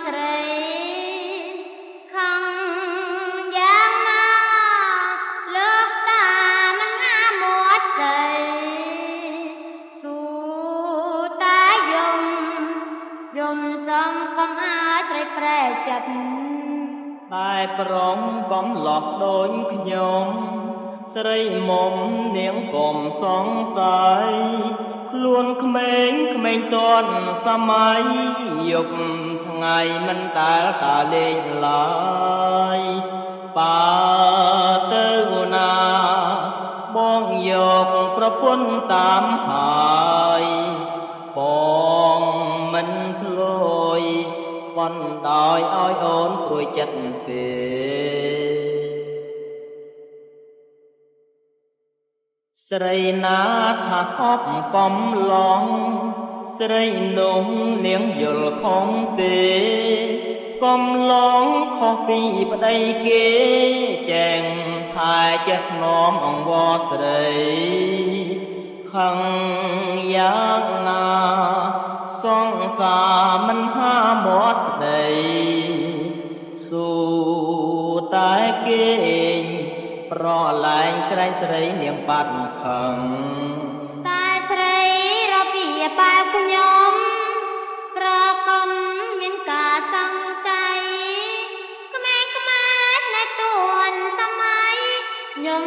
ស្រីខំយ៉ាងណាលោកតាមិនហាមួស្ដីសួរតែយំសំកុំឲ្យត្រីប្រែចិត្តតែប្រងកំឡោះដូចខ្ញុំស្រីមុំនាងកុំសង្ស័យខ្លួនក្មេងទាន់សម័យយប់ថ្ងៃមិនដែលតាលេងឡើយបើទៅណាបងយកប្រពន្ធតាមហើយបងមិនធ្លួយបណ្ដោយឲ្យអូនព្រួយចិត្តទេស្រីណាថាស្អប់កំឡងស្រីនោះនាងយល់ខំទេកំឡងខុសពីប្តីគេចែងថែចេះធ្នមអង្វរស្រីខឹងយ៉ាងណាសង្សារមិនហាមាត់ស្ដីសួរតែគេប្រឡែងក្រែងស្រីនាងបាត់ខឹងតែស្រីរបៀបបែបខ្ញុំប្រកុំមានការសង្ស័យក្មេងនៅទួនសម័យខ្ញុំ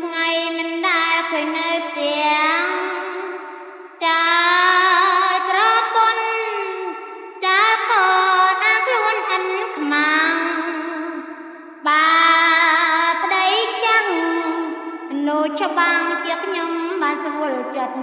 ថ្ងៃមិនដែលឃើញនៅផ្ទះចាប្រពន្ធចាកូនអាខ្លួនអិនខ្មាំងបាប្តីចាំនោះច្បាំងជាខ្ញុំបានស្រួលចិត្ត